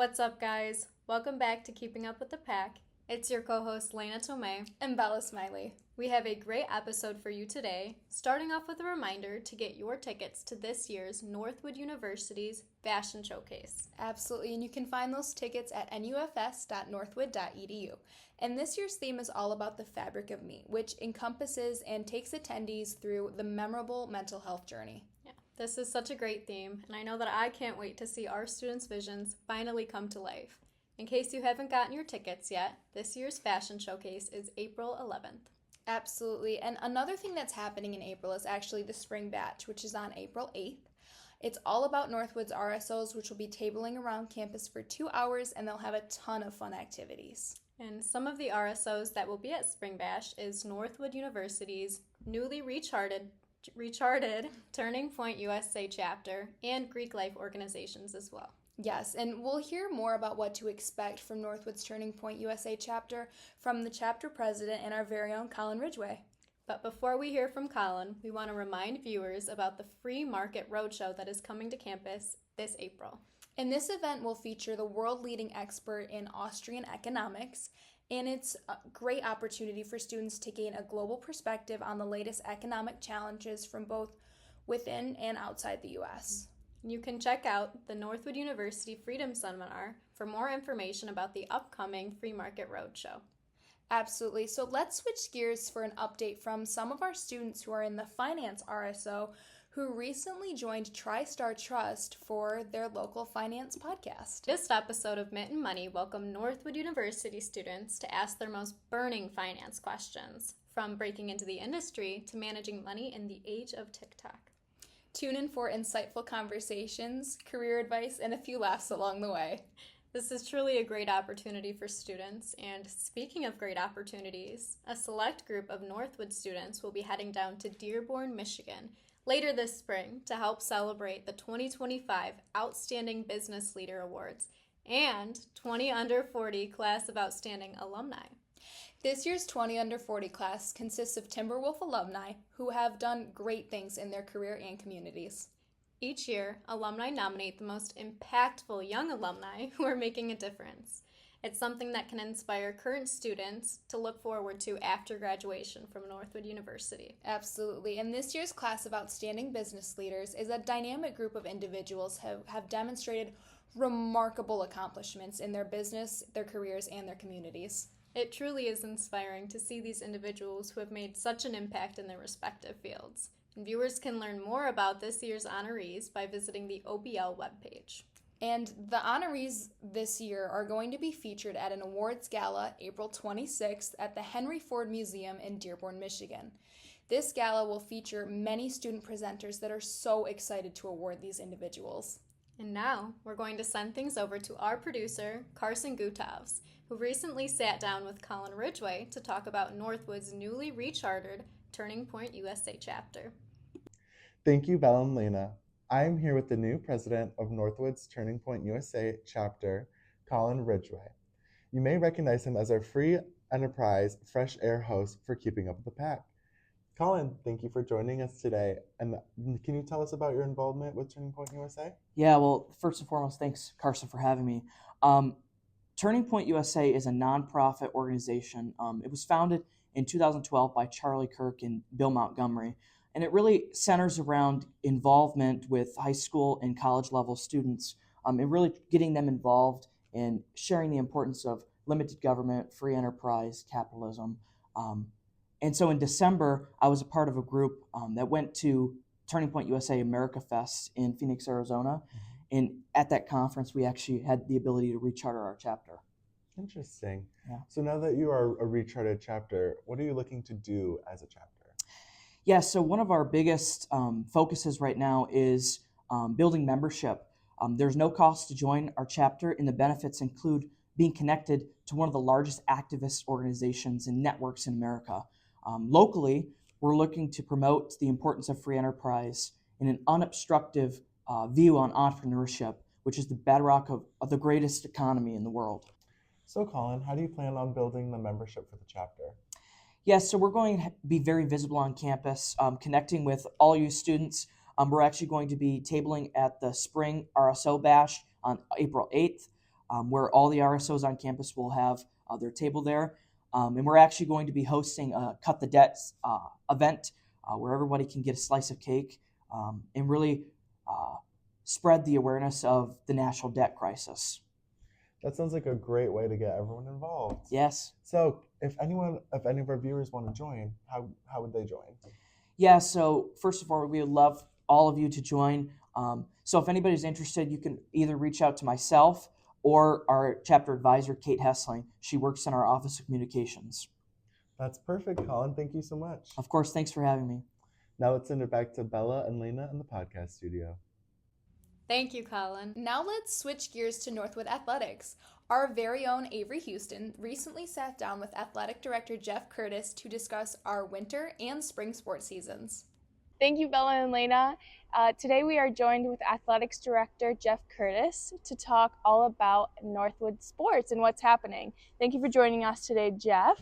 What's up, guys? Welcome back to Keeping Up with the Pack. It's your co-host Laina Tomei and Smylie. We have a great episode for you today, starting off with a reminder to get your tickets to this year's Northwood University's Fashion Showcase. Absolutely, and you can find those tickets at nufs.northwood.edu. And this year's theme is all about the fabric of me, which encompasses and takes attendees through the memorable mental health journey. This is such a great theme, and I know that I can't wait to see our students' visions finally come to life. In case you haven't gotten your tickets yet, this year's Fashion Showcase is April 11th. Absolutely, and another thing that's happening in April is actually the spring batch, which is on April 8th. It's all about Northwood's RSOs, which will be tabling around campus for 2 hours, and they'll have a ton of fun activities. And some of the RSOs that will be at Spring Bash is Northwood University's newly rechartered Turning Point USA chapter and Greek life organizations as well. Yes, and we'll hear more about what to expect from Northwood's Turning Point USA chapter from the chapter president and our very own Collin Ridgway. But before we hear from Collin, we want to remind viewers about the Free Market Roadshow that is coming to campus this April. And this event will feature the world-leading expert in Austrian economics, and it's a great opportunity for students to gain a global perspective on the latest economic challenges from both within and outside the U.S. You can check out the Northwood University Freedom Seminar for more information about the upcoming Free Market Roadshow. Absolutely. So let's switch gears for an update from some of our students who are in the Finance RSO who recently joined TriStar Trust for their local finance podcast. This episode of Mint and Money welcomed Northwood University students to ask their most burning finance questions, from breaking into the industry to managing money in the age of TikTok. Tune in for insightful conversations, career advice, and a few laughs along the way. This is truly a great opportunity for students, and speaking of great opportunities, a select group of Northwood students will be heading down to Dearborn, Michigan, later this spring to help celebrate the 2025 Outstanding Business Leader Awards and 20 Under 40 Class of Outstanding Alumni. This year's 20 Under 40 class consists of Timberwolf alumni who have done great things in their career and communities. Each year, alumni nominate the most impactful young alumni who are making a difference. It's something that can inspire current students to look forward to after graduation from Northwood University. Absolutely. And this year's class of Outstanding Business Leaders is a dynamic group of individuals who have demonstrated remarkable accomplishments in their business, their careers, and their communities. It truly is inspiring to see these individuals who have made such an impact in their respective fields. And viewers can learn more about this year's honorees by visiting the OBL webpage. And the honorees this year are going to be featured at an awards gala April 26th at the Henry Ford Museum in Dearborn, Michigan. This gala will feature many student presenters that are so excited to award these individuals. And now we're going to send things over to our producer, Carson Guttovz, who recently sat down with Collin Ridgway to talk about Northwood's newly rechartered Turning Point USA chapter. Thank you, Bella and Laina. I am here with the new president of Northwood's Turning Point USA chapter, Collin Ridgway. You may recognize him as our free enterprise fresh air host for Keeping Up with the Pack. Collin, thank you for joining us today. And can you tell us about your involvement with Turning Point USA? Yeah, well, first and foremost, thanks, Carson, for having me. Turning Point USA is a nonprofit organization. It was founded in 2012 by Charlie Kirk and Bill Montgomery. And it really centers around involvement with high school and college level students and really getting them involved in sharing the importance of limited government, free enterprise, capitalism. And so in December, I was a part of a group that went to Turning Point USA America Fest in Phoenix, Arizona. And at that conference, we actually had the ability to recharter our chapter. Interesting. Yeah. So now that you are a recharted chapter, what are you looking to do as a chapter? Yeah, so one of our biggest focuses right now is building membership. There's no cost to join our chapter, and the benefits include being connected to one of the largest activist organizations and networks in America. Locally, we're looking to promote the importance of free enterprise and an unobstructive view on entrepreneurship, which is the bedrock of the greatest economy in the world. So Collin, how do you plan on building the membership for the chapter? Yes, so we're going to be very visible on campus, connecting with all you students. We're actually going to be tabling at the Spring RSO Bash on April 8th. where all the RSOs on campus will have their table there. And we're actually going to be hosting a Cut the Debts event where everybody can get a slice of cake and really spread the awareness of the national debt crisis. That sounds like a great way to get everyone involved. Yes. So if any of our viewers want to join, how would they join? Yeah, so first of all, we would love all of you to join. So if anybody's interested, you can either reach out to myself or our chapter advisor, Kate Hessling. She works in our Office of Communications. That's perfect, Collin. Thank you so much. Of course, thanks for having me. Now let's send it back to Bella and Laina in the podcast studio. Thank you, Collin. Now let's switch gears to Northwood Athletics. Our very own Avery Huston recently sat down with Athletic Director Jeff Curtis to discuss our winter and spring sports seasons. Thank you, Bella and Laina. Today we are joined with Athletics Director Jeff Curtis to talk all about Northwood sports and what's happening. Thank you for joining us today, Jeff.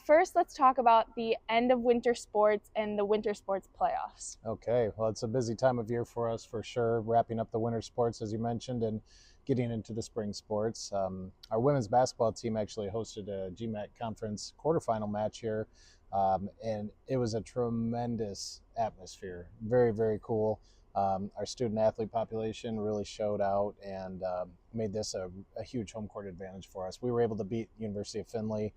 First, let's talk about the end of winter sports and the winter sports playoffs. Okay, well, it's a busy time of year for us for sure, wrapping up the winter sports, as you mentioned, and getting into the spring sports. Our women's basketball team actually hosted a GMAC conference quarterfinal match here, and it was a tremendous atmosphere. Very, very cool. Our student athlete population really showed out and made this a huge home court advantage for us. We were able to beat University of Findlay,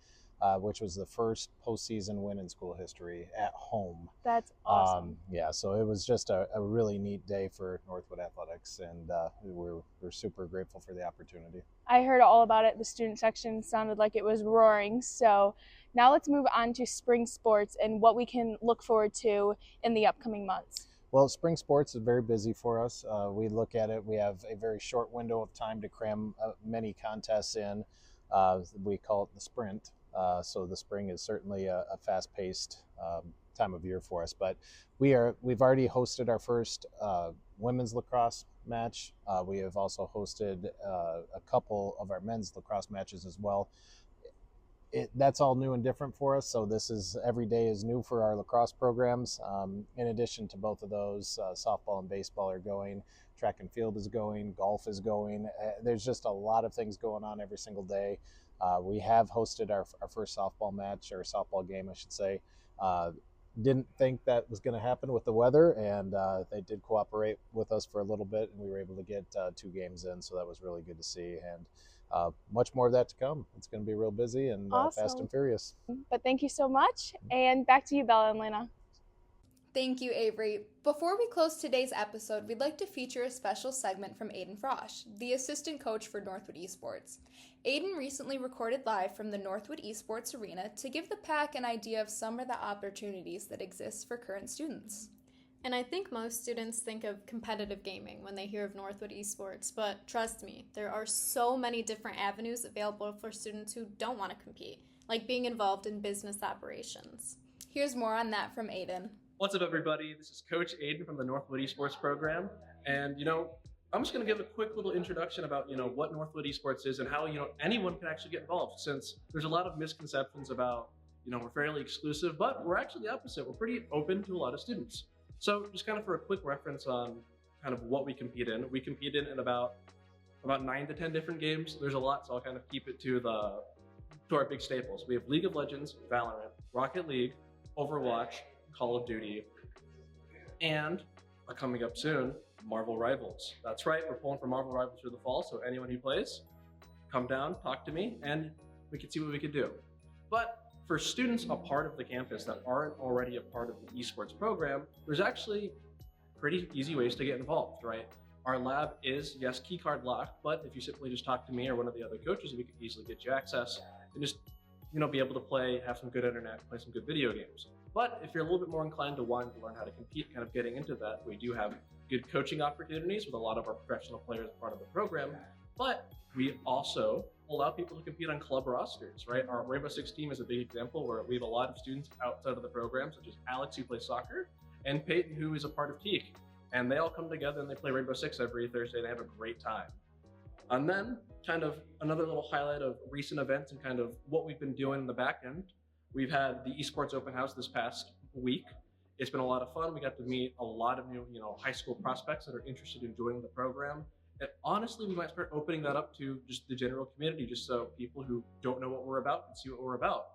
which was the first postseason win in school history at home. That's awesome. Yeah, so it was just a really neat day for Northwood Athletics, and we're super grateful for the opportunity. I heard all about it. The student section sounded like it was roaring. So now let's move on to spring sports and what we can look forward to in the upcoming months. Well, spring sports is very busy for us. We look at it, we have a very short window of time to cram many contests in. We call it the sprint. So the spring is certainly a fast-paced time of year for us. But we've already hosted our first women's lacrosse match. We have also hosted a couple of our men's lacrosse matches as well. That's all new and different for us. So every day is new for our lacrosse programs. In addition to both of those, softball and baseball are going. Track and field is going. Golf is going. There's just a lot of things going on every single day. We have hosted our first softball match, or softball game, I should say. Didn't think that was going to happen with the weather, and they did cooperate with us for a little bit, and we were able to get 2 games in, so that was really good to see. And much more of that to come. It's going to be real busy and Awesome. fast and furious. But thank you so much. And back to you, Bella and Laina. Thank you, Avery. Before we close today's episode, we'd like to feature a special segment from Aden Frosch, the assistant coach for Northwood Esports. Aden recently recorded live from the Northwood Esports Arena to give the pack an idea of some of the opportunities that exist for current students. And I think most students think of competitive gaming when they hear of Northwood Esports, but trust me, there are so many different avenues available for students who don't want to compete, like being involved in business operations. Here's more on that from Aden. What's up, everybody? This is Coach Aden from the Northwood Esports program. And, I'm just going to give a quick little introduction about, what Northwood Esports is and how, anyone can actually get involved, since there's a lot of misconceptions about, we're fairly exclusive, but we're actually the opposite. We're pretty open to a lot of students. So just kind of for a quick reference on kind of what we compete in. We compete in about 9 to 10 different games. There's a lot, so I'll kind of keep it to our big staples. We have League of Legends, Valorant, Rocket League, Overwatch, Call of Duty, and coming up soon, Marvel Rivals. That's right, we're pulling for Marvel Rivals through the fall, so anyone who plays, come down, talk to me, and we can see what we can do. But for students a part of the campus that aren't already a part of the esports program, there's actually pretty easy ways to get involved, right? Our lab is, yes, keycard locked, but if you simply just talk to me or one of the other coaches, we can easily get you access and just, be able to play, have some good internet, play some good video games. But if you're a little bit more inclined to wanting to learn how to compete, kind of getting into that, we do have good coaching opportunities with a lot of our professional players as part of the program. But we also allow people to compete on club rosters, right? Our Rainbow Six team is a big example where we have a lot of students outside of the program, such as Alex, who plays soccer, and Peyton, who is a part of TEAC. And they all come together and they play Rainbow Six every Thursday and they have a great time. And then kind of another little highlight of recent events and kind of what we've been doing in the back end. We've had the Esports Open House this past week. It's been a lot of fun. We got to meet a lot of new, high school prospects that are interested in joining the program. And honestly, we might start opening that up to just the general community, just so people who don't know what we're about can see what we're about.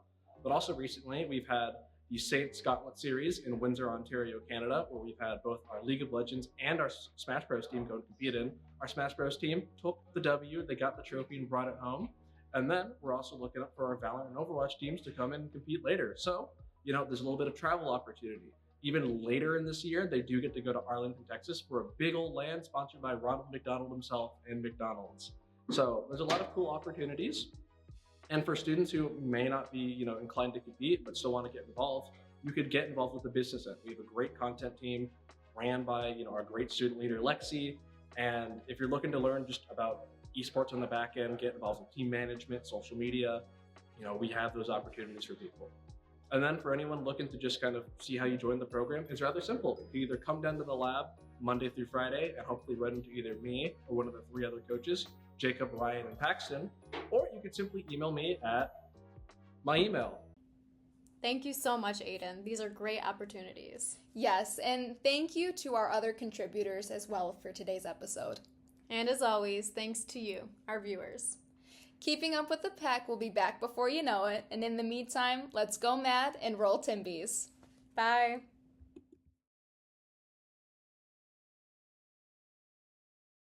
But also recently, we've had the Saints Gauntlet Series in Windsor, Ontario, Canada, where we've had both our League of Legends and our Smash Bros team go and compete in. Our Smash Bros team took the W, they got the trophy and brought it home. And then we're also looking up for our Valorant and Overwatch teams to come in and compete later. So, there's a little bit of travel opportunity. Even later in this year, they do get to go to Arlington, Texas for a big old LAN sponsored by Ronald McDonald himself and McDonald's. So there's a lot of cool opportunities. And for students who may not be, inclined to compete but still want to get involved, you could get involved with the business end. We have a great content team ran by, our great student leader, Lexi. And if you're looking to learn just about esports on the back end, get involved in team management, social media, we have those opportunities for people. And then for anyone looking to just kind of see how you join the program, it's rather simple. You either come down to the lab Monday through Friday and hopefully run into either me or one of the 3 other coaches, Jacob, Ryan, and Paxton, or you could simply email me at my email. Thank you so much, Aden. These are great opportunities. Yes, and thank you to our other contributors as well for today's episode. And as always, thanks to you, our viewers. Keeping Up with the Pack will be back before you know it, and in the meantime, let's go mad and roll Timbies. Bye.